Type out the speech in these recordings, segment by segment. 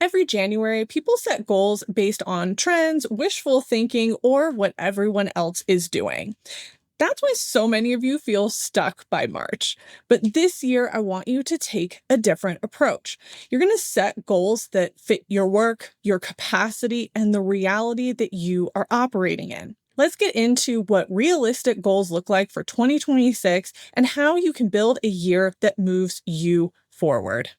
Every January, people set goals based on trends, wishful thinking, or what everyone else is doing. That's why so many of you feel stuck by March. But this year, I want you to take a different approach. You're going to set goals that fit your work, your capacity, and the reality that you are operating in. Let's get into what realistic goals look like for 2026 and how you can build a year that moves you forward.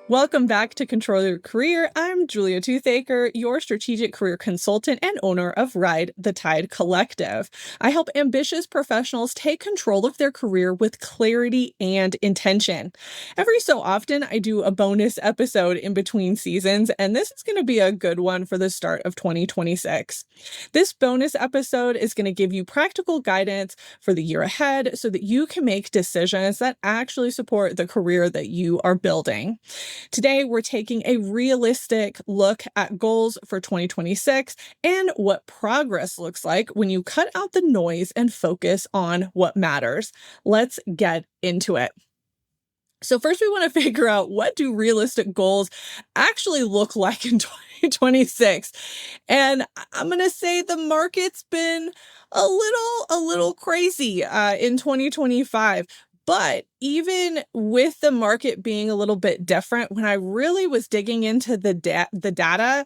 Welcome back to Control Your Career. I'm Julia Toothacre, your strategic career consultant and owner of Ride the Tide Collective. I help ambitious professionals take control of their career with clarity and intention. Every so often, I do a bonus episode in between seasons, and this is going to be a good one for the start of 2026. This bonus episode is going to give you practical guidance for the year ahead so that you can make decisions that actually support the career that you are building. Today, we're taking a realistic look at goals for 2026 and what progress looks like when you cut out the noise and focus on what matters. Let's get into it. So first, we want to figure out, what do realistic goals actually look like in 2026? And I'm going to say the market's been a little crazy in 2025. But even with the market being a little bit different, when I really was digging into the data,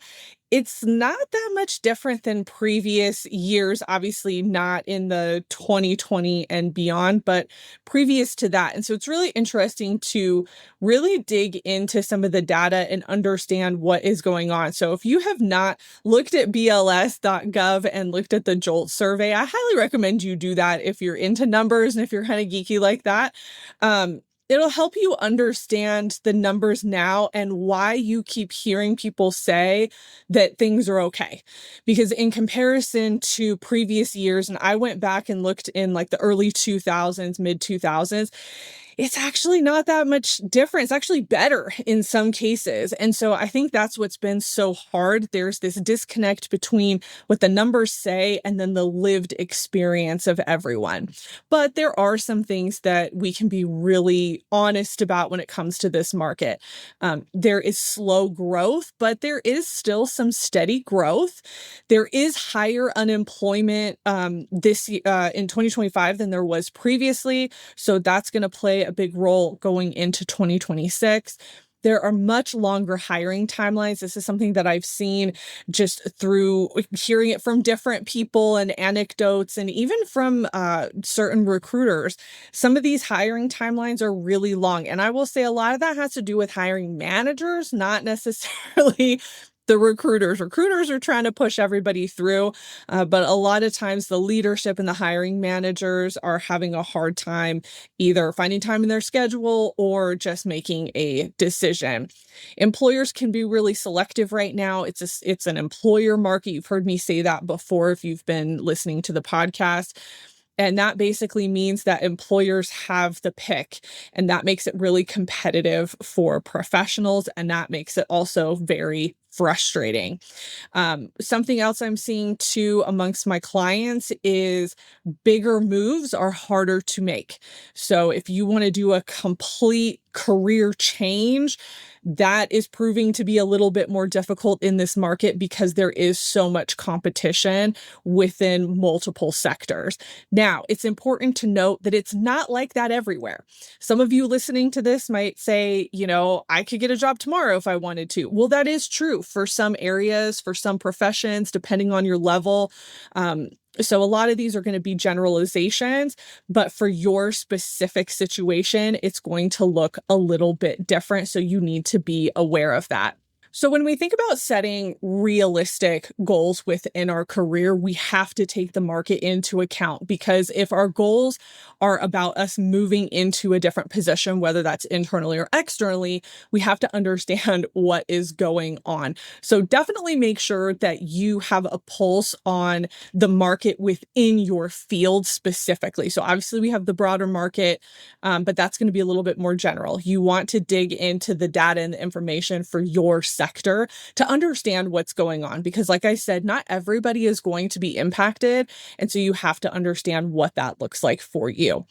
it's not that much different than previous years, obviously not in the 2020 and beyond, but previous to that. And so it's really interesting to really dig into some of the data and understand what is going on. So if you have not looked at bls.gov and looked at the JOLT survey, I highly recommend you do that if you're into numbers and if you're kind of geeky like that. It'll help you understand the numbers now and why you keep hearing people say that things are okay. Because in comparison to previous years, and I went back and looked in like the early 2000s, mid 2000s, it's actually not that much different. It's actually better in some cases. And so I think that's what's been so hard. There's this disconnect between what the numbers say and then the lived experience of everyone. But there are some things that we can be really honest about when it comes to this market. There is slow growth, but there is still some steady growth. There is higher unemployment this in 2025 than there was previously. So that's going to play a big role going into 2026. There are much longer hiring timelines. This is something that I've seen just through hearing it from different people and anecdotes, and even from certain recruiters. Some of these hiring timelines are really long. And I will say a lot of that has to do with hiring managers, not necessarily the recruiters. Recruiters are trying to push everybody through, but a lot of times the leadership and the hiring managers are having a hard time either finding time in their schedule or just making a decision. Employers can be really selective right now. It's an employer market. You've heard me say that before if you've been listening to the podcast. And that basically means that employers have the pick, and that makes it really competitive for professionals. And that makes it also very frustrating. Something else I'm seeing too amongst my clients is bigger moves are harder to make. So if you want to do a complete career change, that is proving to be a little bit more difficult in this market because there is so much competition within multiple sectors. Now, it's important to note that it's not like that everywhere. Some of you listening to this might say, I could get a job tomorrow if I wanted to. Well, that is true for some areas, for some professions, depending on your level. So a lot of these are going to be generalizations, but for your specific situation, it's going to look a little bit different. So you need to be aware of that. So when we think about setting realistic goals within our career, we have to take the market into account, because if our goals are about us moving into a different position, whether that's internally or externally, we have to understand what is going on. So definitely make sure that you have a pulse on the market within your field specifically. So obviously we have the broader market, but that's going to be a little bit more general. You want to dig into the data and the information for your sector to understand what's going on. Because, like I said, not everybody is going to be impacted. And so you have to understand what that looks like for you.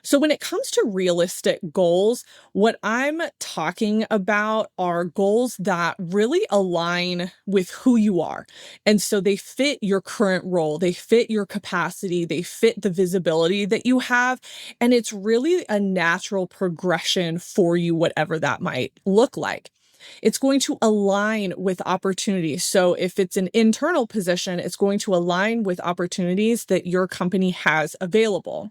So, when it comes to realistic goals, what I'm talking about are goals that really align with who you are. And so they fit your current role, they fit your capacity, they fit the visibility that you have. And it's really a natural progression for you, whatever that might look like. It's going to align with opportunities. So if it's an internal position, it's going to align with opportunities that your company has available.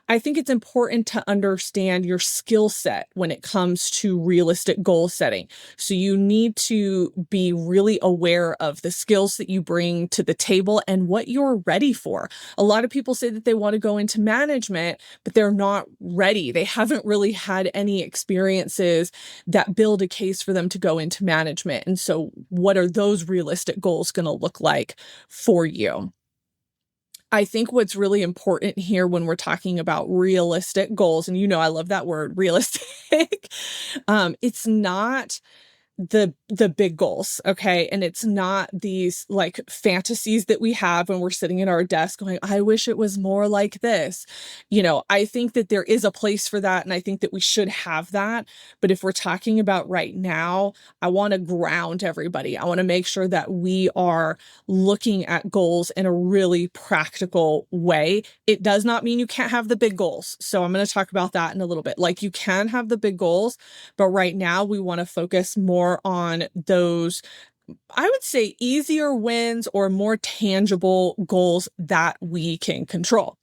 I think it's important to understand your skill set when it comes to realistic goal setting. So you need to be really aware of the skills that you bring to the table and what you're ready for. A lot of people say that they want to go into management, but they're not ready. They haven't really had any experiences that build a case for them to go into management. And so what are those realistic goals going to look like for you? I think what's really important here when we're talking about realistic goals, and I love that word, realistic, it's not the big goals, okay? And it's not these like fantasies that we have when we're sitting at our desk going, I wish it was more like this. I think that there is a place for that, and I think that we should have that. But if we're talking about right now, I want to ground everybody. I want to make sure that we are looking at goals in a really practical way. It does not mean you can't have the big goals. So I'm going to talk about that in a little bit. Like, you can have the big goals, but right now we want to focus more on those, I would say, easier wins or more tangible goals that we can control.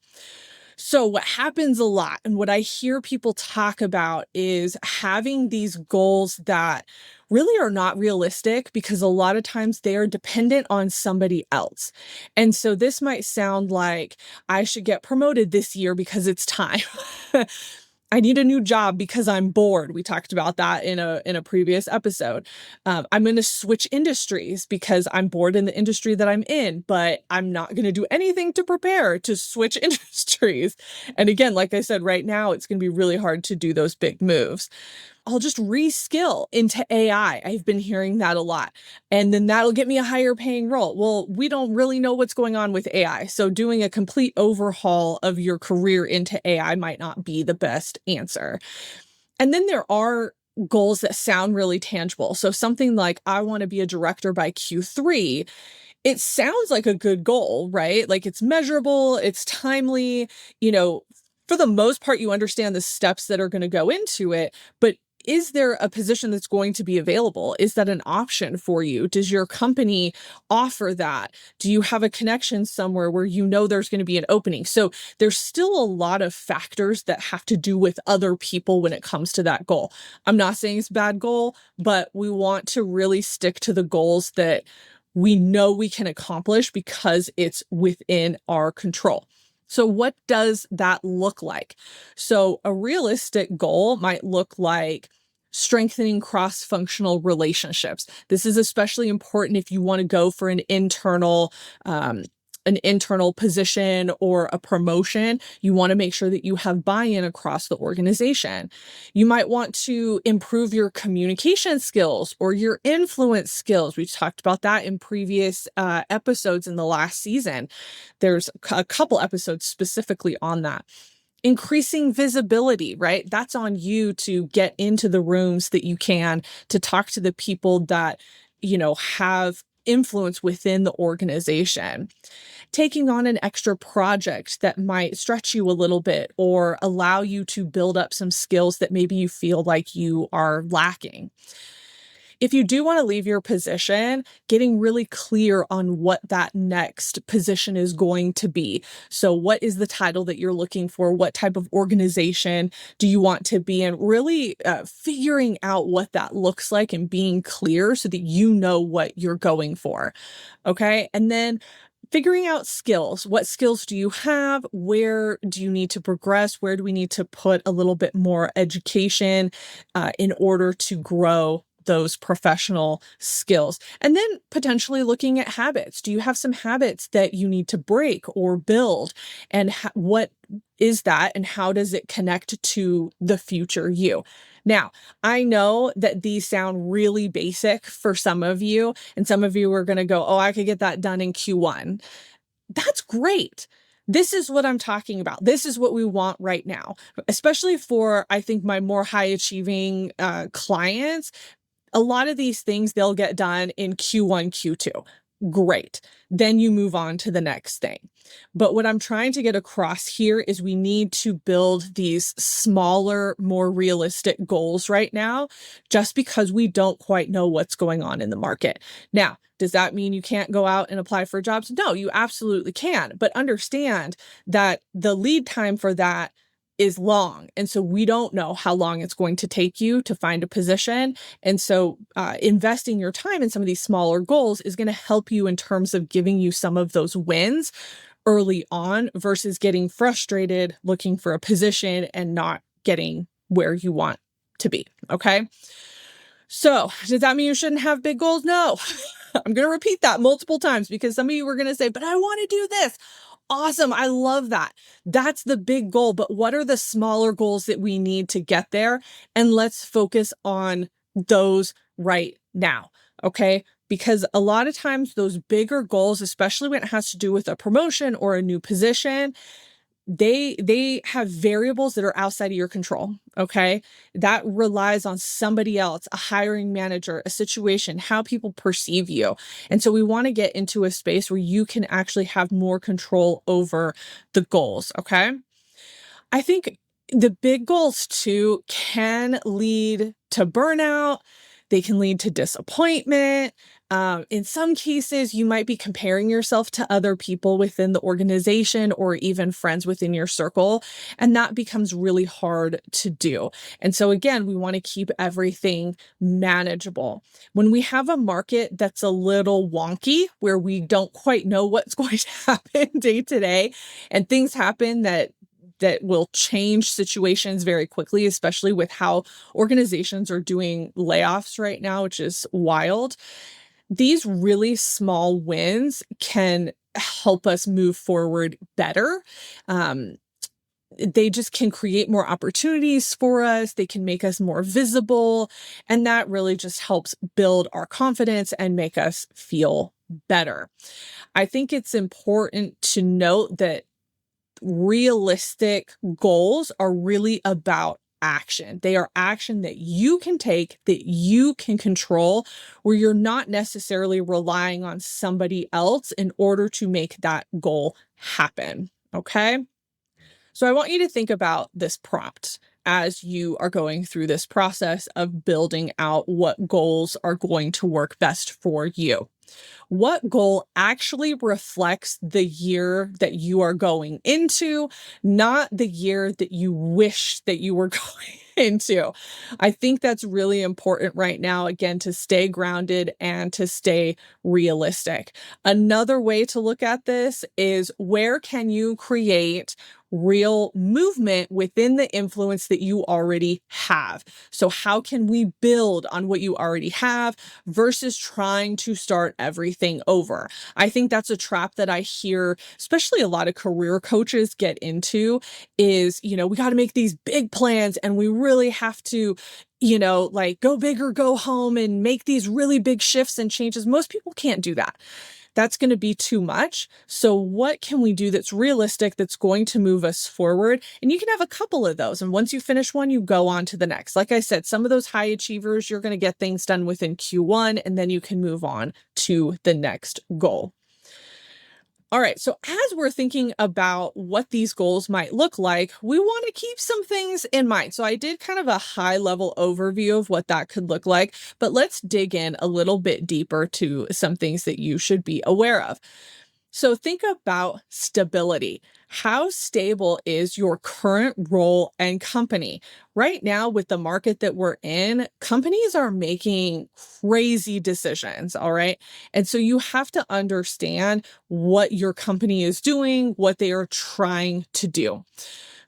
So what happens a lot, and what I hear people talk about, is having these goals that really are not realistic because a lot of times they are dependent on somebody else. And so this might sound like, I should get promoted this year because it's time. I need a new job because I'm bored. We talked about that in a previous episode. I'm going to switch industries because I'm bored in the industry that I'm in, but I'm not going to do anything to prepare to switch industries. And again, like I said, right now, it's going to be really hard to do those big moves. I'll just reskill into AI. I've been hearing that a lot. And then that'll get me a higher paying role. Well, we don't really know what's going on with AI. So doing a complete overhaul of your career into AI might not be the best answer. And then there are goals that sound really tangible. So something like, I want to be a director by Q3. It sounds like a good goal, right? Like, it's measurable, it's timely, for the most part, you understand the steps that are going to go into it, but is there a position that's going to be available? Is that an option for you? Does your company offer that? Do you have a connection somewhere where there's going to be an opening? So there's still a lot of factors that have to do with other people when it comes to that goal. I'm not saying it's a bad goal, but we want to really stick to the goals that we know we can accomplish because it's within our control. So what does that look like? So a realistic goal might look like strengthening cross-functional relationships. This is especially important if you want to go for an internal position or a promotion. You want to make sure that you have buy-in across the organization. You might want to improve your communication skills or your influence skills. We've talked about that in previous episodes in the last season. There's a couple episodes specifically on that. Increasing visibility, right? That's on you to get into the rooms that you can, to talk to the people that, have influence within the organization. Taking on an extra project that might stretch you a little bit or allow you to build up some skills that maybe you feel like you are lacking. If you do want to leave your position, getting really clear on what that next position is going to be. So what is the title that you're looking for? What type of organization do you want to be in? Really figuring out what that looks like and being clear so that you know what you're going for. Okay. And then figuring out skills. What skills do you have? Where do you need to progress? Where do we need to put a little bit more education in order to grow those professional skills? And then potentially looking at habits. Do you have some habits that you need to break or build? And what is that? And how does it connect to the future you? Now, I know that these sound really basic for some of you, and some of you are going to go, oh, I could get that done in Q1. That's great. This is what I'm talking about. This is what we want right now, especially for, I think, my more high achieving clients. A lot of these things they'll get done in Q1, Q2. Great. Then you move on to the next thing. But what I'm trying to get across here is we need to build these smaller, more realistic goals right now, just because we don't quite know what's going on in the market. Now, does that mean you can't go out and apply for jobs? No, you absolutely can. But understand that the lead time for that is long. And so we don't know how long it's going to take you to find a position. And so investing your time in some of these smaller goals is going to help you in terms of giving you some of those wins early on versus getting frustrated looking for a position and not getting where you want to be. Okay. So does that mean you shouldn't have big goals? No. I'm going to repeat that multiple times because some of you are going to say, but I want to do this. Awesome. I love that. That's the big goal. But what are the smaller goals that we need to get there? And let's focus on those right now. Okay. Because a lot of times those bigger goals, especially when it has to do with a promotion or a new position, they have variables that are outside of your control. Okay. That relies on somebody else, a hiring manager, a situation, how people perceive you. And so we want to get into a space where you can actually have more control over the goals. Okay. I think the big goals too can lead to burnout. They can lead to disappointment. In some cases, you might be comparing yourself to other people within the organization or even friends within your circle, and that becomes really hard to do. And so again, we want to keep everything manageable. When we have a market that's a little wonky, where we don't quite know what's going to happen day to day, and things happen that will change situations very quickly, especially with how organizations are doing layoffs right now, which is wild. These really small wins can help us move forward better. They just can create more opportunities for us. They can make us more visible. And that really just helps build our confidence and make us feel better. I think it's important to note that realistic goals are really about action. They are action that you can take, that you can control, where you're not necessarily relying on somebody else in order to make that goal happen. Okay. So I want you to think about this prompt as you are going through this process of building out what goals are going to work best for you. What goal actually reflects the year that you are going into, not the year that you wish that you were going into? I think that's really important right now, again, to stay grounded and to stay realistic. Another way to look at this is, where can you create real movement within the influence that you already have? So how can we build on what you already have versus trying to start everything over? I think that's a trap that I hear, especially a lot of career coaches get into, is, we got to make these big plans and we really have to, like, go big or go home and make these really big shifts and changes. Most people can't do that. That's going to be too much. So what can we do that's realistic, that's going to move us forward? And you can have a couple of those. And once you finish one, you go on to the next. Like I said, some of those high achievers, you're going to get things done within Q1, and then you can move on to the next goal. All right, so as we're thinking about what these goals might look like, we want to keep some things in mind. So I did kind of a high level overview of what that could look like, but let's dig in a little bit deeper to some things that you should be aware of. So think about stability. How stable is your current role and company? Right now, with the market that we're in, companies are making crazy decisions, all right? And so you have to understand what your company is doing, what they are trying to do.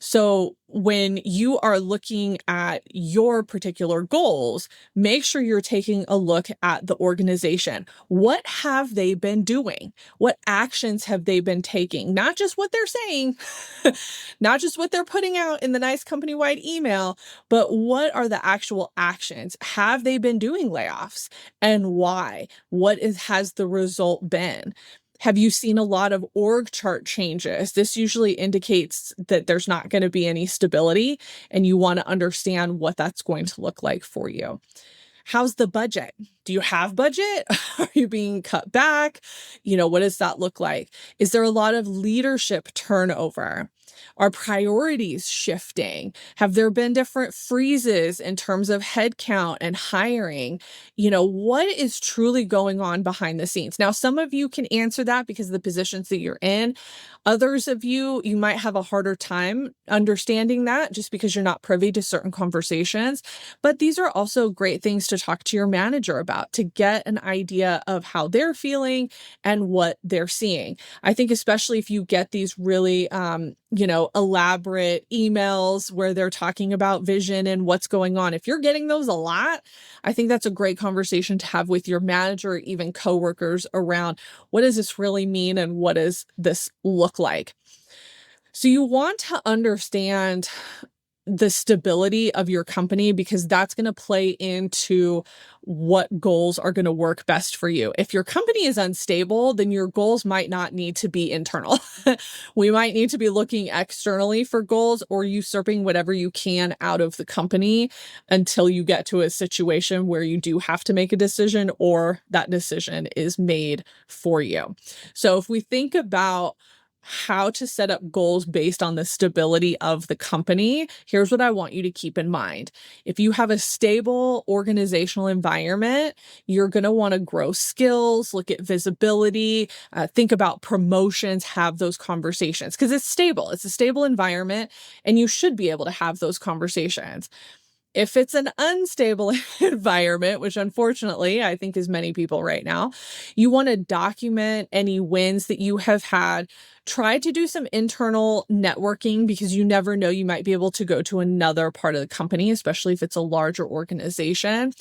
So when you are looking at your particular goals, make sure you're taking a look at the organization. What have they been doing? What actions have they been taking? Not just what they're saying, not just what they're putting out in the nice company-wide email, but what are the actual actions? Have they been doing layoffs and why? Has the result been? Have you seen a lot of org chart changes? This usually indicates that there's not going to be any stability, and you want to understand what that's going to look like for you. How's the budget? Do you have budget? Are you being cut back? What does that look like? Is there a lot of leadership turnover? Are priorities shifting? Have there been different freezes in terms of headcount and hiring? What is truly going on behind the scenes? Now, some of you can answer that because of the positions that you're in. Others of you might have a harder time understanding that just because you're not privy to certain conversations. But these are also great things to talk to your manager about to get an idea of how they're feeling and what they're seeing. I think especially if you get these really, elaborate emails where they're talking about vision and what's going on. If you're getting those a lot, I think that's a great conversation to have with your manager, or even coworkers around what does this really mean and what does this look like? So you want to understand the stability of your company because that's going to play into what goals are going to work best for you. If your company is unstable, then your goals might not need to be internal. We might need to be looking externally for goals or usurping whatever you can out of the company until you get to a situation where you do have to make a decision or that decision is made for you. So if we think about how to set up goals based on the stability of the company, here's what I want you to keep in mind. If you have a stable organizational environment, you're going to want to grow skills, look at visibility, think about promotions, have those conversations because it's stable. It's a stable environment and you should be able to have those conversations. If it's an unstable environment, which unfortunately I think is many people right now, you want to document any wins that you have had. Try to do some internal networking because you never know, you might be able to go to another part of the company, especially if it's a larger organization.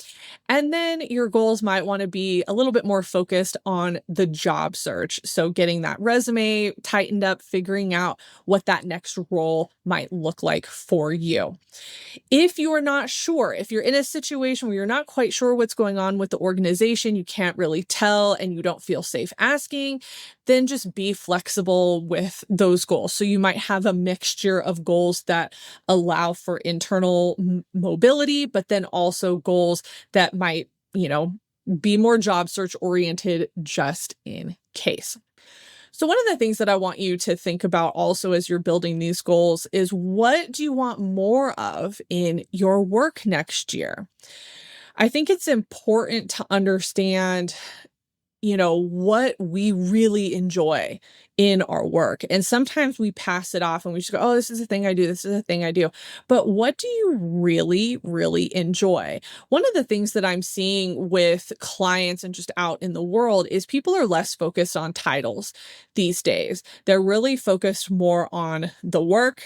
And then your goals might want to be a little bit more focused on the job search. So getting that resume tightened up, figuring out what that next role might look like for you. If you are not sure, if you're in a situation where you're not quite sure what's going on with the organization, you can't really tell and you don't feel safe asking, then just be flexible with those goals. So you might have a mixture of goals that allow for internal mobility, but then also goals that might, be more job search oriented just in case. So one of the things that I want you to think about also as you're building these goals is what do you want more of in your work next year? I think it's important to understand what we really enjoy in our work. And sometimes we pass it off and we just go, oh, this is a thing I do. This is a thing I do. But what do you really, really enjoy? One of the things that I'm seeing with clients and just out in the world is people are less focused on titles these days. They're really focused more on the work,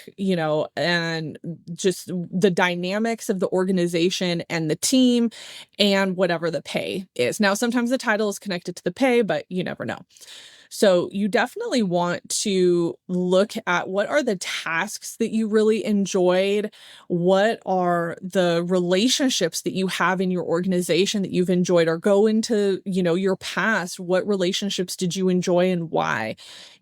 and just the dynamics of the organization and the team and whatever the pay is. Now, sometimes the title is connected to the pay, but you never know. So you definitely want to look at what are the tasks that you really enjoyed? What are the relationships that you have in your organization that you've enjoyed, or go into, your past? What relationships did you enjoy and why?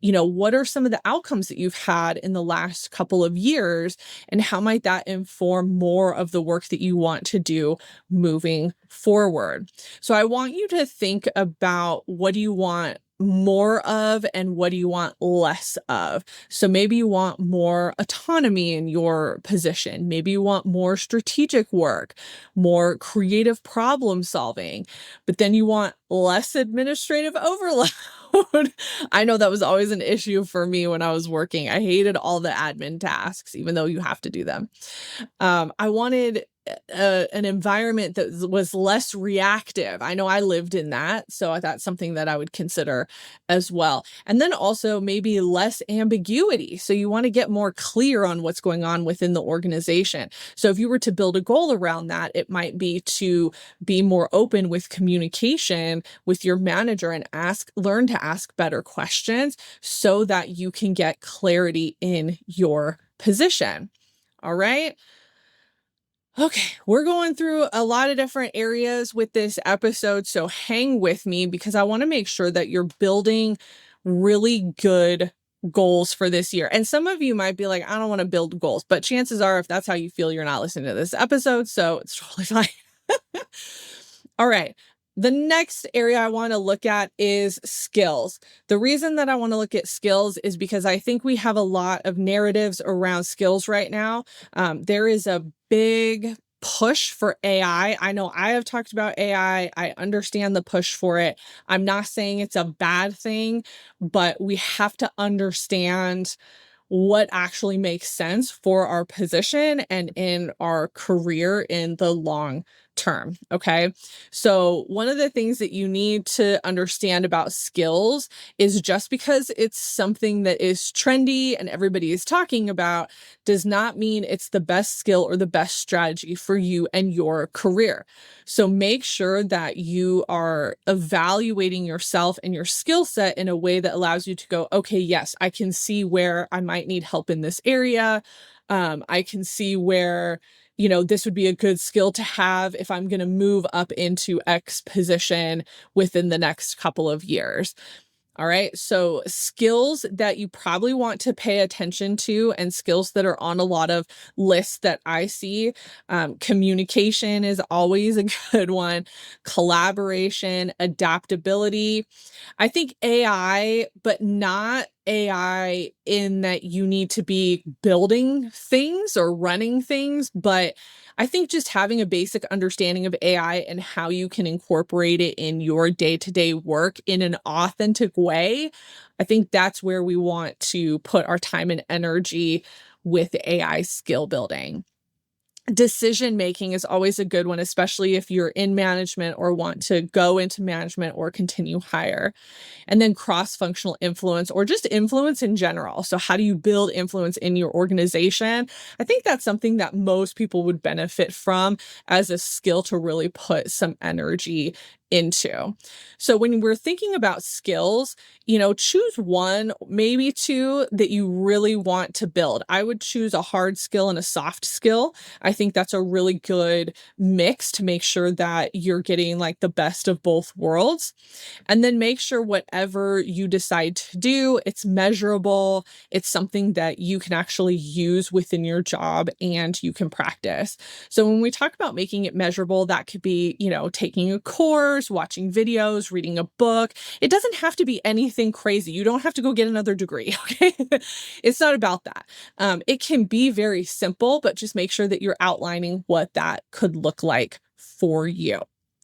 What are some of the outcomes that you've had in the last couple of years, and how might that inform more of the work that you want to do moving forward? So I want you to think about what do you want more of and what do you want less of? So maybe you want more autonomy in your position. Maybe you want more strategic work, more creative problem solving, but then you want less administrative overload. I know that was always an issue for me when I was working. I hated all the admin tasks, even though you have to do them. I wanted an environment that was less reactive. I know I lived in that, so that's something that I would consider as well. And then also maybe less ambiguity. So you want to get more clear on what's going on within the organization. So if you were to build a goal around that, it might be to be more open with communication with your manager and learn to ask better questions so that you can get clarity in your position. All right. Okay, we're going through a lot of different areas with this episode, so hang with me because I want to make sure that you're building really good goals for this year. And some of you might be like, I don't want to build goals, but chances are, if that's how you feel, you're not listening to this episode, so it's totally fine. All right. The next area I want to look at is skills. The reason that I want to look at skills is because I think we have a lot of narratives around skills right now. There is a big push for AI. I know I have talked about AI. I understand the push for it. I'm not saying it's a bad thing, but we have to understand what actually makes sense for our position and in our career in the long term. Okay. So, one of the things that you need to understand about skills is just because it's something that is trendy and everybody is talking about does not mean it's the best skill or the best strategy for you and your career. So, make sure that you are evaluating yourself and your skill set in a way that allows you to go, okay, yes, I can see where I might need help in this area. I can see where this would be a good skill to have if I'm going to move up into X position within the next couple of years. All right. So skills that you probably want to pay attention to and skills that are on a lot of lists that I see. Communication is always a good one. Collaboration, adaptability. I think AI, but not AI in that you need to be building things or running things, but I think just having a basic understanding of AI and how you can incorporate it in your day-to-day work in an authentic way, I think that's where we want to put our time and energy with AI skill building. Decision making is always a good one, especially if you're in management or want to go into management or continue higher. And then cross-functional influence or just influence in general. So how do you build influence in your organization? I think that's something that most people would benefit from as a skill to really put some energy into. So when we're thinking about skills, choose one, maybe two that you really want to build. I would choose a hard skill and a soft skill. I think that's a really good mix to make sure that you're getting like the best of both worlds. And then make sure whatever you decide to do, it's measurable. It's something that you can actually use within your job and you can practice. So when we talk about making it measurable, that could be, taking a course, watching videos, reading a book. It doesn't have to be anything crazy. You don't have to go get another degree. Okay. It's not about that. It can be very simple, but just make sure that you're outlining what that could look like for you.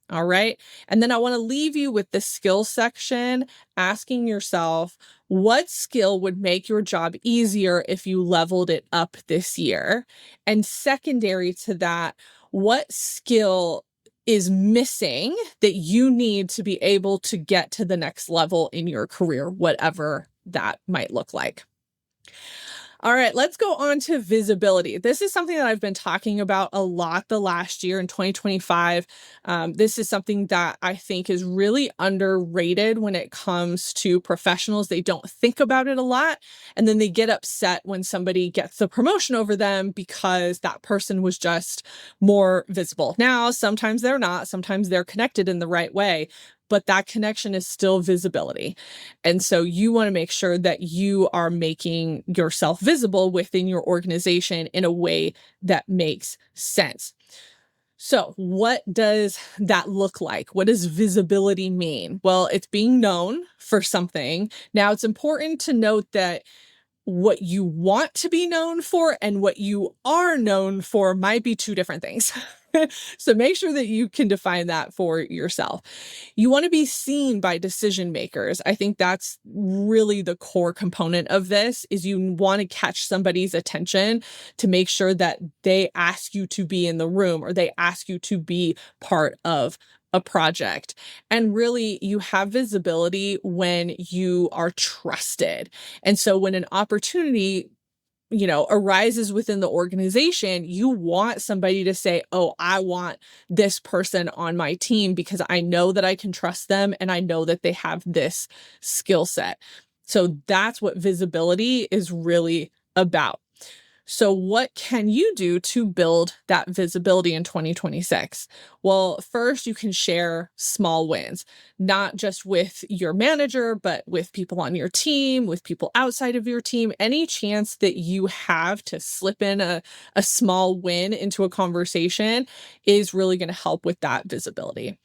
All right. And then I want to leave you with the skill section, asking yourself, what skill would make your job easier if you leveled it up this year? And secondary to that, what skill is missing that you need to be able to get to the next level in your career, whatever that might look like? All right, let's go on to visibility. This is something that I've been talking about a lot the last year in 2025. This is something that I think is really underrated when it comes to professionals. They don't think about it a lot, and then they get upset when somebody gets the promotion over them because that person was just more visible. Now, sometimes they're not, sometimes they're connected in the right way, but that connection is still visibility. And so you want to make sure that you are making yourself visible within your organization in a way that makes sense. So what does that look like? What does visibility mean? Well, it's being known for something. Now, it's important to note that what you want to be known for and what you are known for might be two different things. So make sure that you can define that for yourself. You want to be seen by decision makers. I think that's really the core component of this is you want to catch somebody's attention to make sure that they ask you to be in the room or they ask you to be part of a project. And really, you have visibility when you are trusted. And so when an opportunity arises within the organization, you want somebody to say, oh, I want this person on my team because I know that I can trust them and I know that they have this skill set. So that's what visibility is really about. So what can you do to build that visibility in 2026? Well, first you can share small wins, not just with your manager, but with people on your team, with people outside of your team. Any chance that you have to slip in a small win into a conversation is really going to help with that visibility.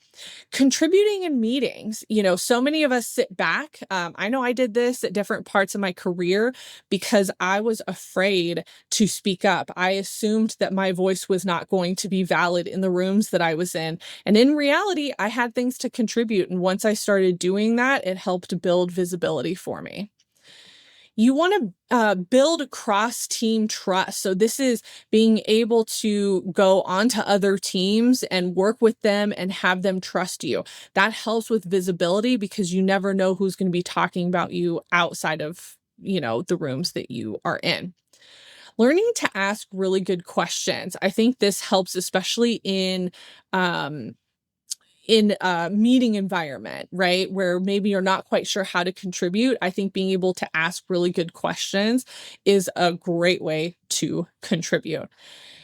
Contributing in meetings, so many of us sit back. I know I did this at different parts of my career because I was afraid to speak up. I assumed that my voice was not going to be valid in the rooms that I was in. And in reality, I had things to contribute. And once I started doing that, it helped build visibility for me. You want to build cross team trust. So, this is being able to go onto other teams and work with them and have them trust you. That helps with visibility because you never know who's going to be talking about you outside of, the rooms that you are in. Learning to ask really good questions. I think this helps, especially um, in a meeting environment, right? Where maybe you're not quite sure how to contribute. I think being able to ask really good questions is a great way to contribute.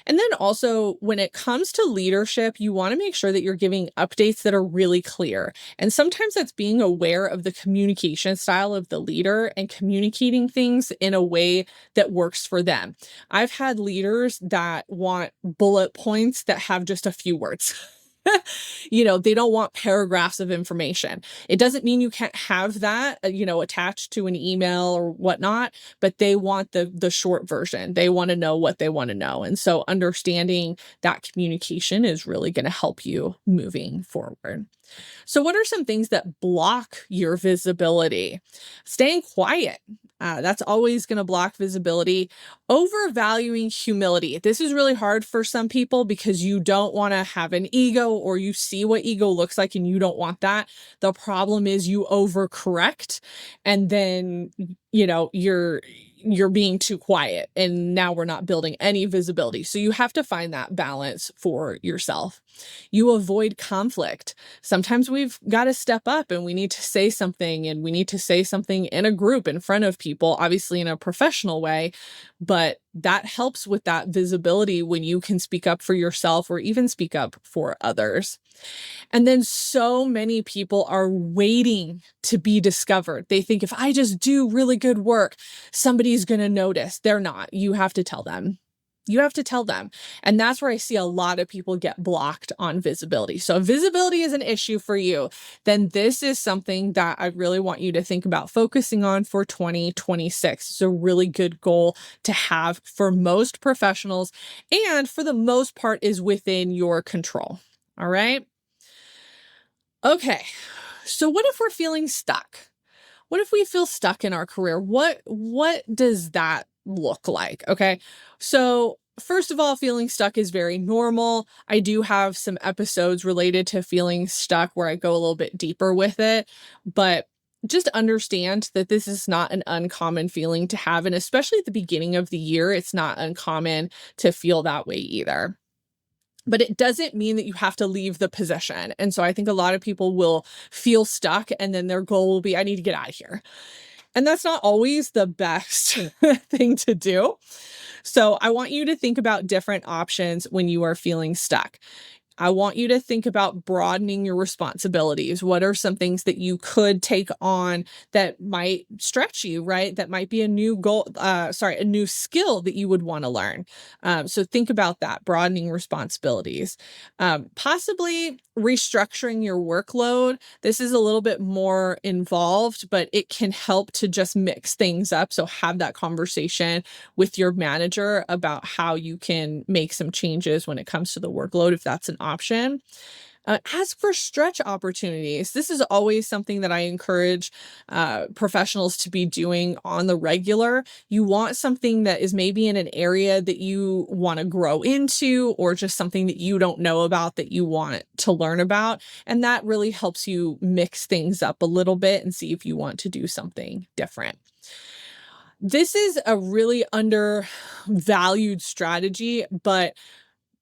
And then also, when it comes to leadership, you want to make sure that you're giving updates that are really clear. And sometimes that's being aware of the communication style of the leader and communicating things in a way that works for them. I've had leaders that want bullet points that have just a few words. They don't want paragraphs of information. It doesn't mean you can't have that, attached to an email or whatnot, but they want the short version. They want to know what they want to know. And so understanding that communication is really going to help you moving forward. So, what are some things that block your visibility? Staying quiet. That's always going to block visibility. Overvaluing humility. This is really hard for some people because you don't want to have an ego or you see what ego looks like and you don't want that. The problem is you overcorrect and then, you're being too quiet and now we're not building any visibility. So you have to find that balance for yourself. You avoid conflict. Sometimes we've got to step up and we need to say something and we need to say something in a group in front of people, obviously in a professional way, but that helps with that visibility when you can speak up for yourself or even speak up for others. And then so many people are waiting to be discovered. They think if I just do really good work, somebody's going to notice. They're not. You have to tell them. You have to tell them. And that's where I see a lot of people get blocked on visibility. So if visibility is an issue for you, then this is something that I really want you to think about focusing on for 2026. It's a really good goal to have for most professionals and for the most part is within your control. All right. Okay. So what if we're feeling stuck? What if we feel stuck in our career? What does that look like? Okay. So first of all, feeling stuck is very normal. I do have some episodes related to feeling stuck where I go a little bit deeper with it, but just understand that this is not an uncommon feeling to have. And especially at the beginning of the year, it's not uncommon to feel that way either. But it doesn't mean that you have to leave the position. And so I think a lot of people will feel stuck and then their goal will be, I need to get out of here. And that's not always the best thing to do. So I want you to think about different options when you are feeling stuck. I want you to think about broadening your responsibilities. What are some things that you could take on that might stretch you, right? That might be a new goal, a new skill that you would want to learn. So think about that, broadening responsibilities. Possibly restructuring your workload. This is a little bit more involved, but it can help to just mix things up. So have that conversation with your manager about how you can make some changes when it comes to the workload, if that's an option. As for stretch opportunities, this is always something that I encourage professionals to be doing on the regular. You want something that is maybe in an area that you want to grow into, or just something that you don't know about that you want to learn about. And that really helps you mix things up a little bit and see if you want to do something different. This is a really undervalued strategy, but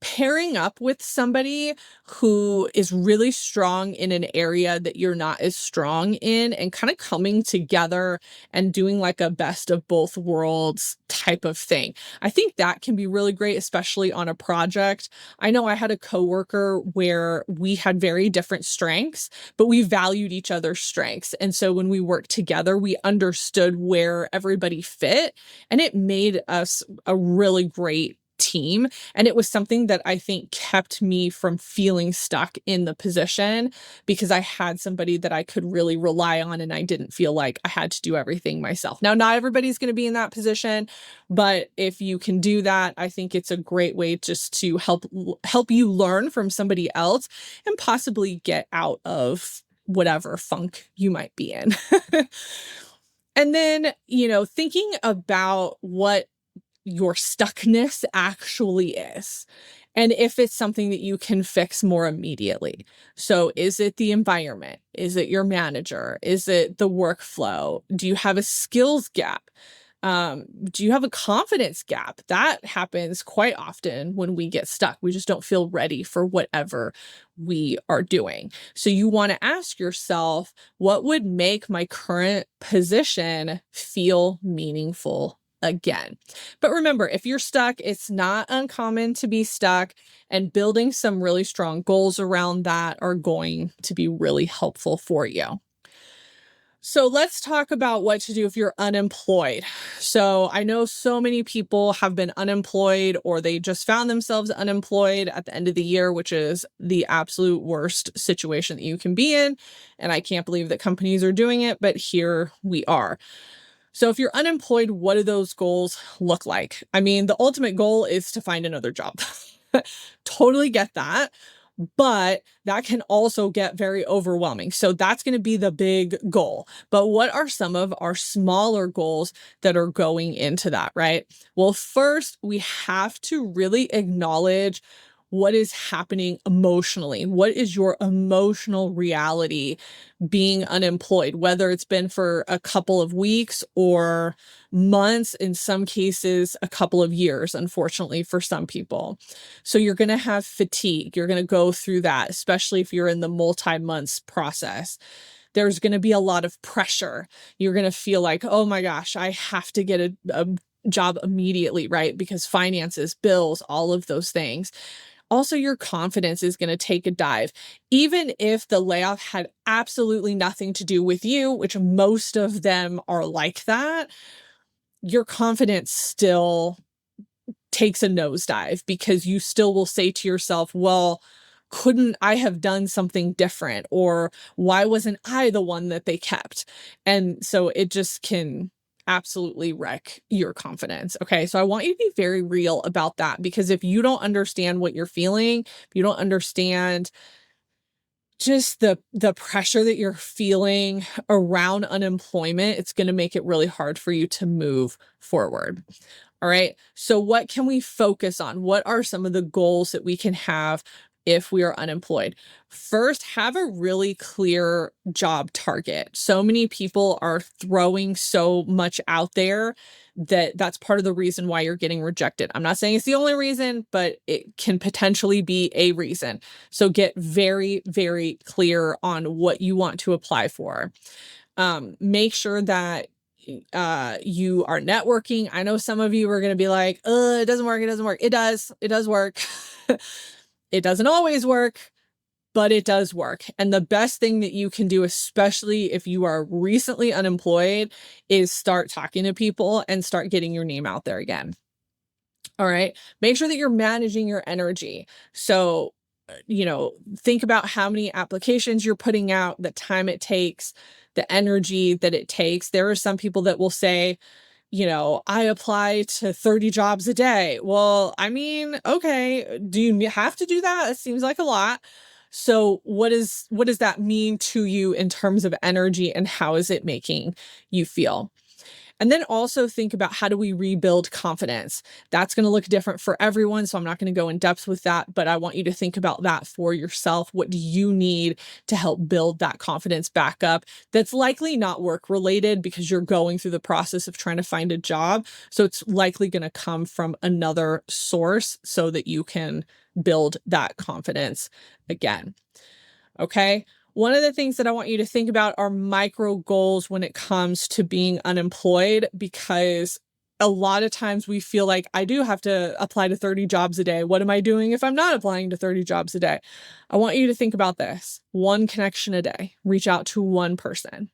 pairing up with somebody who is really strong in an area that you're not as strong in, and kind of coming together and doing like a best of both worlds type of thing. I think that can be really great, especially on a project. I know I had a coworker where we had very different strengths, but we valued each other's strengths. And so when we worked together, we understood where everybody fit, and it made us a really great team. And it was something that I think kept me from feeling stuck in the position, because I had somebody that I could really rely on, and I didn't feel like I had to do everything myself. Now, not everybody's going to be in that position, but if you can do that, I think it's a great way just to help you learn from somebody else and possibly get out of whatever funk you might be in. And then, thinking about what your stuckness actually is, and if it's something that you can fix more immediately. So is it the environment? Is it your manager? Is it the workflow? Do you have a skills gap? Do you have a confidence gap? That happens quite often when we get stuck. We just don't feel ready for whatever we are doing. So you want to ask yourself, what would make my current position feel meaningful again? But remember, if you're stuck, it's not uncommon to be stuck, and building some really strong goals around that are going to be really helpful for you. So let's talk about what to do if you're unemployed. So I know so many people have been unemployed, or they just found themselves unemployed at the end of the year, which is the absolute worst situation that you can be in. And I can't believe that companies are doing it, but here we are. So if you're unemployed, what do those goals look like? I mean, the ultimate goal is to find another job. Totally get that. But that can also get very overwhelming. So that's going to be the big goal. But what are some of our smaller goals that are going into that, right? Well, first, we have to really acknowledge what is happening emotionally. What is your emotional reality being unemployed, whether it's been for a couple of weeks or months, in some cases, a couple of years, unfortunately, for some people. So you're going to have fatigue. You're going to go through that, especially if you're in the multi-months process. There's going to be a lot of pressure. You're going to feel like, oh my gosh, I have to get a job immediately, right? Because finances, bills, all of those things. Also, your confidence is going to take a dive. Even if the layoff had absolutely nothing to do with you, which most of them are like that, your confidence still takes a nosedive, because you still will say to yourself, well, couldn't I have done something different? Or why wasn't I the one that they kept? And so it just can absolutely wreck your confidence. Okay. So I want you to be very real about that, because if you don't understand what you're feeling, if you don't understand just the pressure that you're feeling around unemployment, it's going to make it really hard for you to move forward. All right. So what can we focus on? What are some of the goals that we can have if we are unemployed? First, have a really clear job target. So many people are throwing so much out there that that's part of the reason why you're getting rejected. I'm not saying it's the only reason, but it can potentially be a reason. So get very, very clear on what you want to apply for. Make sure that you are networking. I know some of you are going to be like, it doesn't work. It doesn't work. It does work. It doesn't always work, but it does work. And the best thing that you can do, especially if you are recently unemployed, is start talking to people and start getting your name out there again. All right. Make sure that you're managing your energy. So, think about how many applications you're putting out, the time it takes, the energy that it takes. There are some people that will say, I apply to 30 jobs a day. Well, I mean, okay, do you have to do that? It seems like a lot. So what does that mean to you in terms of energy, and how is it making you feel? And then also think about, how do we rebuild confidence? That's going to look different for everyone. So I'm not going to go in depth with that, but I want you to think about that for yourself. What do you need to help build that confidence back up? That's likely not work related, because you're going through the process of trying to find a job. So it's likely going to come from another source so that you can build that confidence again. Okay. One of the things that I want you to think about are micro goals when it comes to being unemployed, because a lot of times we feel like, I do have to apply to 30 jobs a day. What am I doing if I'm not applying to 30 jobs a day? I want you to think about this. One connection a day. Reach out to one person.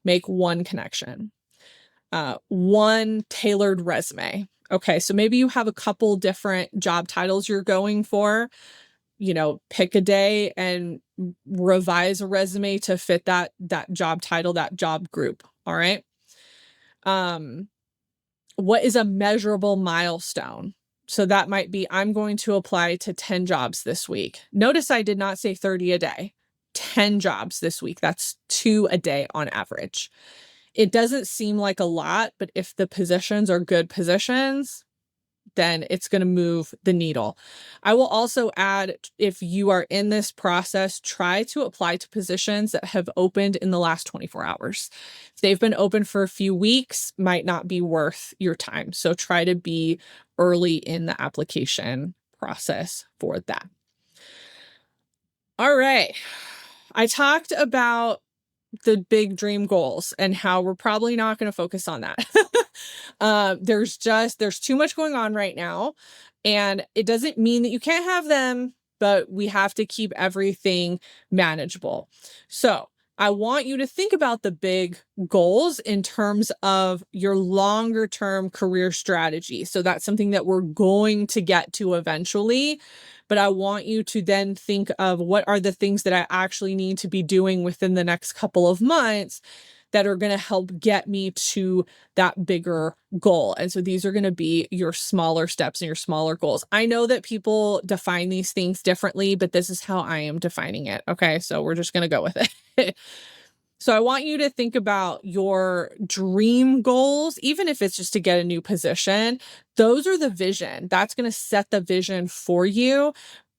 Make one connection. One tailored resume. Okay, so maybe you have a couple different job titles you're going for. Pick a day and revise a resume to fit that job title, that job group. All right. Um, what is a measurable milestone? So that might be, I'm going to apply to 10 jobs this week. Notice I did not say 30 a day. 10 jobs this week. That's 2 a day on average. It doesn't seem like a lot, but if the positions are good positions, then it's going to move the needle. I will also add, if you are in this process, try to apply to positions that have opened in the last 24 hours. If they've been open for a few weeks, might not be worth your time. So try to be early in the application process for that. All right. I talked about the big dream goals and how we're probably not going to focus on that. There's too much going on right now, and it doesn't mean that you can't have them, but we have to keep everything manageable. So I want you to think about the big goals in terms of your longer term career strategy. So that's something that we're going to get to eventually. But I want you to then think of, what are the things that I actually need to be doing within the next couple of months that are going to help get me to that bigger goal. And so these are going to be your smaller steps and your smaller goals. I know that people define these things differently, but this is how I am defining it. Okay. So we're just going to go with it. So I want you to think about your dream goals, even if it's just to get a new position. Those are the vision. That's going to set the vision for you.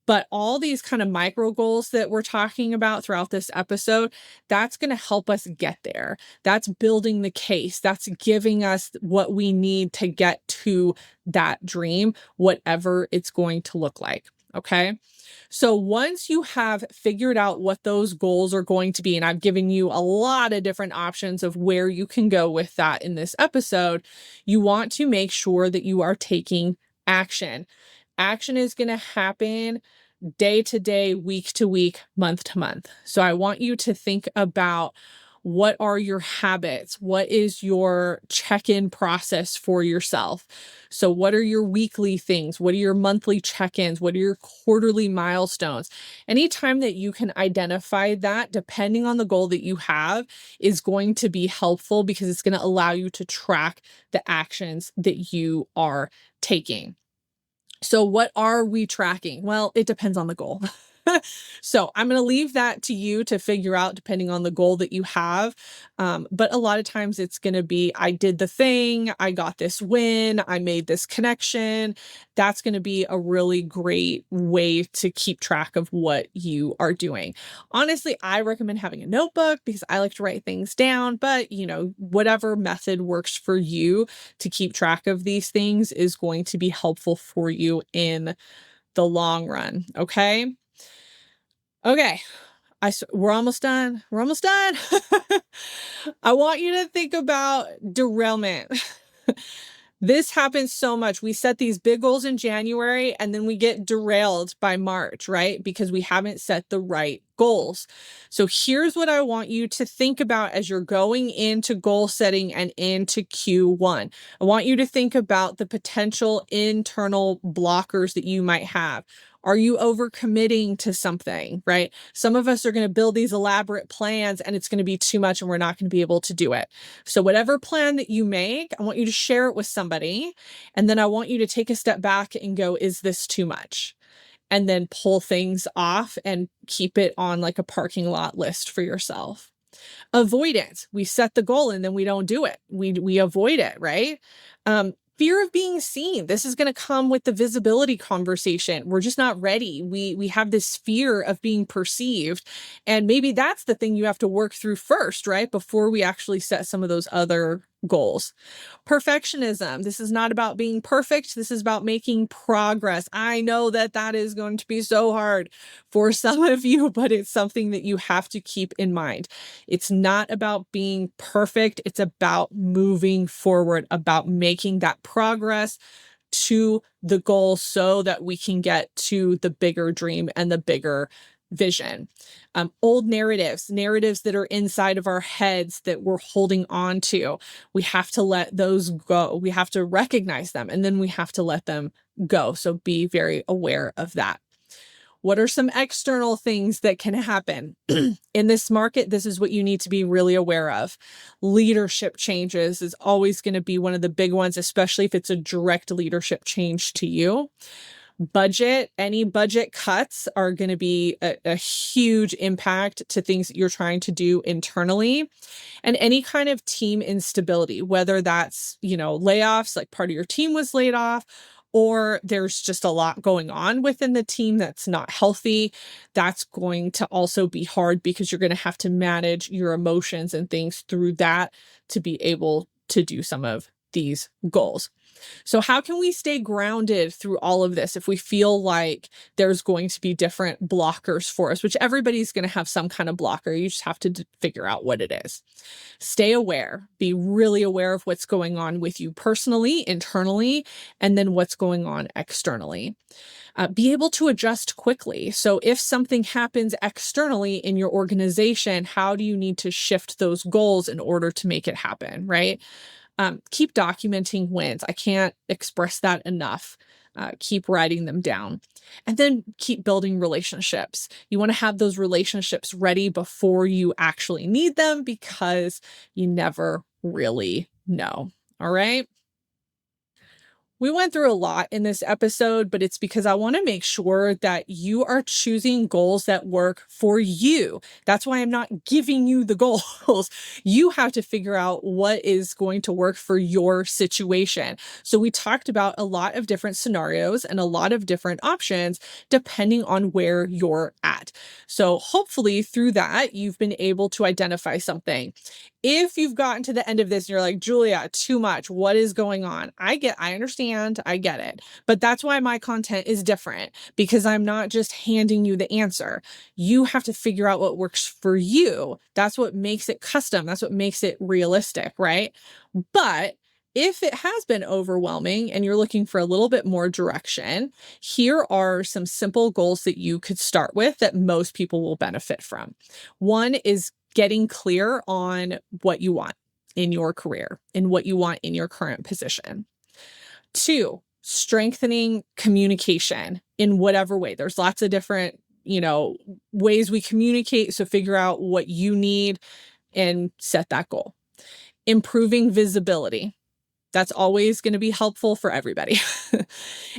But all these kind of micro goals that we're talking about throughout this episode, that's going to help us get there. That's building the case. That's giving us what we need to get to that dream, whatever it's going to look like. Okay. So once you have figured out what those goals are going to be, and I've given you a lot of different options of where you can go with that in this episode, you want to make sure that you are taking action. Action is going to happen day to day, week to week, month to month. So I want you to think about, what are your habits? What is your check-in process for yourself? So what are your weekly things? What are your monthly check-ins? What are your quarterly milestones? Anytime that you can identify that, depending on the goal that you have, is going to be helpful, because it's going to allow you to track the actions that you are taking. So what are we tracking? Well, it depends on the goal. So I'm going to leave that to you to figure out, depending on the goal that you have. But a lot of times it's going to be, I did the thing, I got this win, I made this connection. That's going to be a really great way to keep track of what you are doing. Honestly, I recommend having a notebook, because I like to write things down, but whatever method works for you to keep track of these things is going to be helpful for you in the long run. Okay. Okay. We're almost done. We're almost done. I want you to think about derailment. This happens so much. We set these big goals in January and then we get derailed by March, right? Because we haven't set the right goals. So here's what I want you to think about as you're going into goal setting and into Q1. I want you to think about the potential internal blockers that you might have. Are you overcommitting to something, right? Some of us are going to build these elaborate plans and it's going to be too much and we're not going to be able to do it. So whatever plan that you make, I want you to share it with somebody. And then I want you to take a step back and go, is this too much? And then pull things off and keep it on like a parking lot list for yourself. Avoidance. We set the goal and then we don't do it. We avoid it, right? Fear of being seen. This is going to come with the visibility conversation. We're just not ready. We have this fear of being perceived. And maybe that's the thing you have to work through first, right? Before we actually set some of those other goals. Perfectionism. This is not about being perfect. This is about making progress. I know that that is going to be so hard for some of you, but it's something that you have to keep in mind. It's not about being perfect. It's about moving forward, about making that progress to the goal so that we can get to the bigger dream and the bigger vision. Old narratives that are inside of our heads that we're holding on to. We have to let those go. We have to recognize them and then we have to let them go. So be very aware of that. What are some external things that can happen in this market? This is what you need to be really aware of. Leadership changes is always going to be one of the big ones, especially if it's a direct leadership change to you. Any budget cuts are going to be a huge impact to things that you're trying to do internally, and any kind of team instability, whether that's, layoffs, like part of your team was laid off, or there's just a lot going on within the team that's not healthy. That's going to also be hard because you're going to have to manage your emotions and things through that to be able to do some of these goals. So how can we stay grounded through all of this if we feel like there's going to be different blockers for us, which everybody's going to have some kind of blocker. You just have to figure out what it is. Stay aware, be really aware of what's going on with you personally, internally, and then what's going on externally. Be able to adjust quickly. So if something happens externally in your organization, how do you need to shift those goals in order to make it happen, right? Keep documenting wins. I can't express that enough. Keep writing them down. And then keep building relationships. You want to have those relationships ready before you actually need them because you never really know. All right. We went through a lot in this episode, but it's because I want to make sure that you are choosing goals that work for you. That's why I'm not giving you the goals. You have to figure out what is going to work for your situation. So we talked about a lot of different scenarios and a lot of different options depending on where you're at. So hopefully through that, you've been able to identify something. If you've gotten to the end of this and you're like, Julia, too much, what is going on? I understand, I get it. But that's why my content is different, because I'm not just handing you the answer. You have to figure out what works for you. That's what makes it custom. That's what makes it realistic, right? But if it has been overwhelming and you're looking for a little bit more direction, here are some simple goals that you could start with that most people will benefit from. One is getting clear on what you want in your career and what you want in your current position. 2, strengthening communication in whatever way. There's lots of different, ways we communicate. So figure out what you need and set that goal. Improving visibility. That's always going to be helpful for everybody.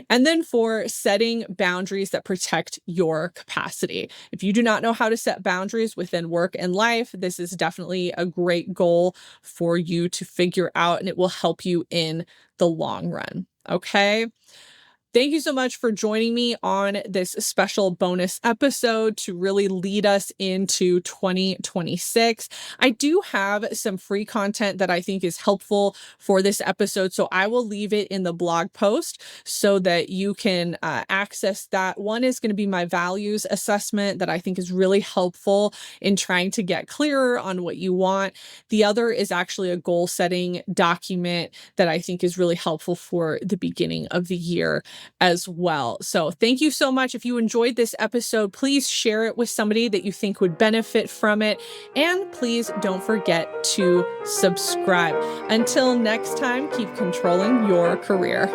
And then 4, setting boundaries that protect your capacity. If you do not know how to set boundaries within work and life, this is definitely a great goal for you to figure out, and it will help you in the long run. Okay. Thank you so much for joining me on this special bonus episode to really lead us into 2026. I do have some free content that I think is helpful for this episode, so I will leave it in the blog post so that you can access that. One is going to be my values assessment that I think is really helpful in trying to get clearer on what you want. The other is actually a goal setting document that I think is really helpful for the beginning of the year as well. So thank you so much. If you enjoyed this episode, please share it with somebody that you think would benefit from it. And please don't forget to subscribe. Until next time, keep controlling your career.